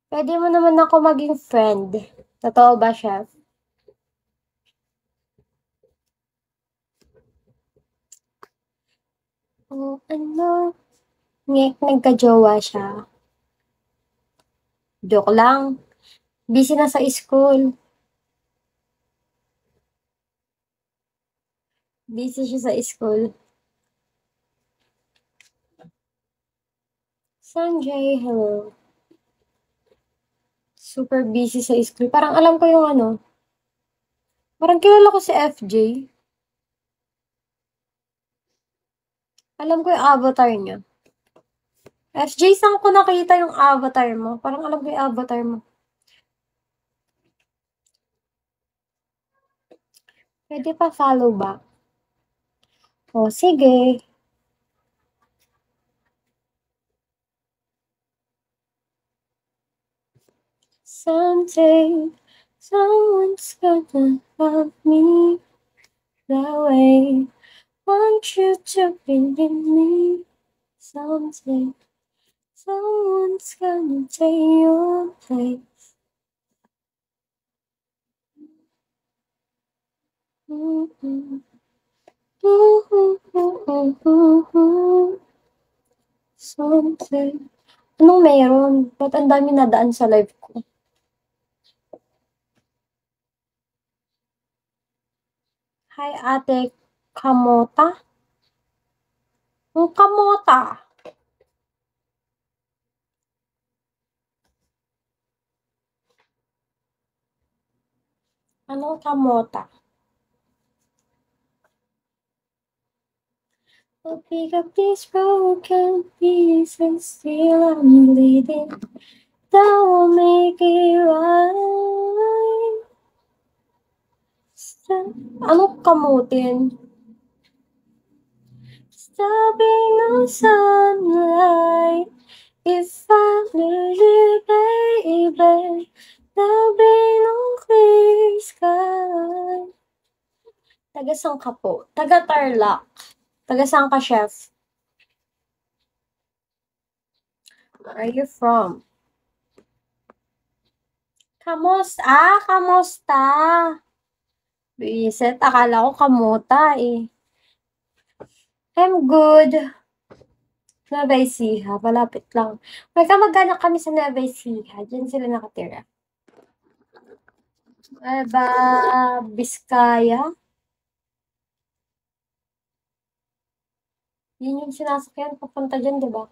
Puwede mo naman ako maging friend. Totoo ba, chef? Oh, ano, nagka-jowa siya. Joke lang, busy na sa school. Busy siya sa school. Sanjay, hello. Super busy sa school. Parang alam ko yung ano, parang kilala ko si FJ. Alam ko yung avatar niya. FJ, saan ko nakita yung avatar mo? Parang alam ko yung avatar mo. Pwede pa follow back. O, sige. Someday, someone's gonna love me that way. Want you to believe me. Someday, someone's gonna take your place. Mm-mm. Someday. Anong meron? Ba't ang dami nadaan sa live ko? Hi, Ate Kamota? Ang kamota. Anong kamota? I'll pick up these broken pieces, still I'm bleeding. That will make it right. Anong kamutin? Stopping no sunlight. If I lose you, baby, there'll be no clear sky. Taga saan ka po? Taga Tarlac. Taga saan ka, chef? Where are you from? Kamusta? Kamusta? Bisit, akala ko kamuta eh. I'm good. Nueva Ecija, malapit lang. May kamag-anak kami sa Nueva Ecija. Diyan sila nakatira. Nueva Vizcaya. Yun yung sinasakyan papunta dyan, di ba?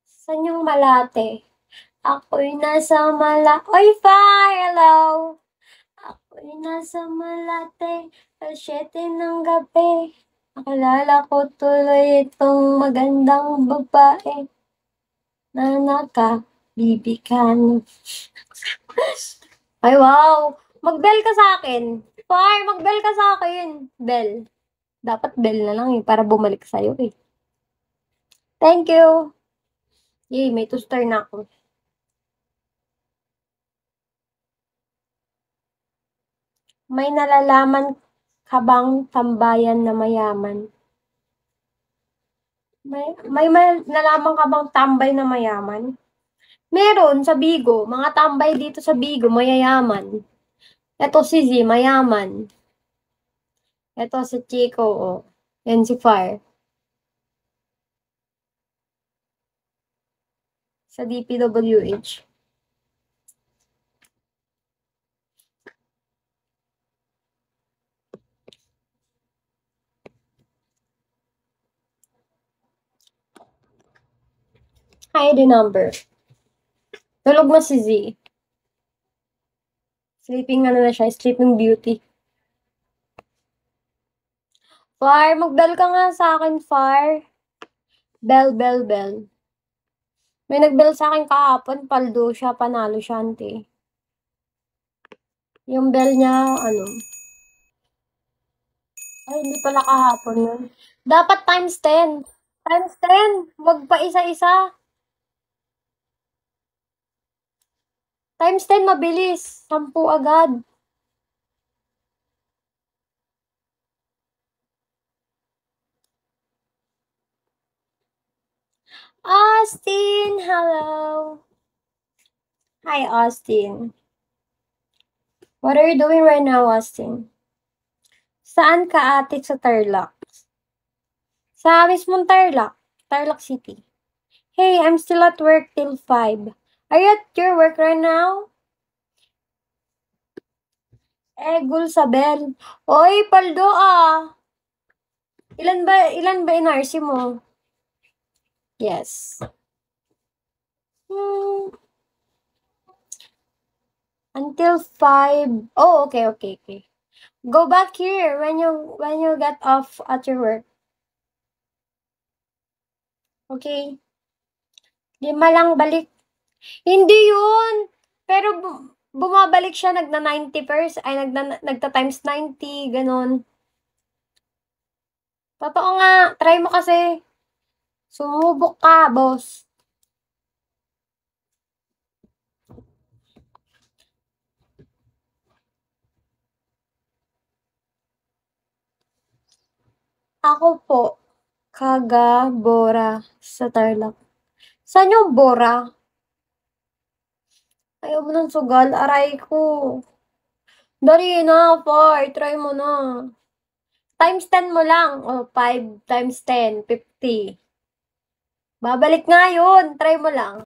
Saan yung Malate? Ako'y nasa Oy, Fire! Hello! Ako'y nasa Malate, alas 7 ng gabi. Akala ko tuloy itong magandang babae na nakabibigan. Ay, wow! Mag-bell ka sa akin. Fire, mag-bell ka sa akin. Bell. Dapat bell na lang eh, para bumalik sa'yo eh. Thank you. Yay, may 2-star na ako. May nalalaman ka bang tambayan na mayaman? May nalaman ka bang tambay na mayaman? Meron sa Bigo. Mga tambay dito sa Bigo, mayayaman. Eto si Z, mayaman. Eto si Chico, oh. Yan si Fire. Sa DPWH. Hi, the number. Tulog na si Z. Sleeping ano na siya, sleeping beauty. Fire, mag-bell ka nga sa akin, Fire. Bell, bell, bell. May nag-bell sa akin kahapon, paldo siya, panalo siya, ante. Yung bell niya, ano? Ay, hindi pala kahapon yun. Dapat times 10. Times 10. Wag pa isa-isa. Times 10, mabilis. 10 agad. Austin! Hello! Hi, Austin. What are you doing right now, Austin? Saan ka, ate, sa Tarlac? Sa mismong Tarlac. Tarlac City. Hey, I'm still at work till 5. Are you at your work right now? Gulsabel. Oy, paldo ah. Ilan ba inarsi mo? Yes. Until 5. Oh, okay. Go back here when you get off at your work. Okay? 5 lang balik. Hindi yun. Pero bumabalik siya nagna-90%, ay nagta-times 90, ganun. Totoo nga, try mo kasi. Sumubok ka, boss. Ako po, Bora sa Tarlac. Saan yung Bora? Ayaw mo ng sugal, aray ko. Dali na, Far, try mo na. Times 10 mo lang. O, 5 times 10, 50. Babalik nga yun, try mo lang.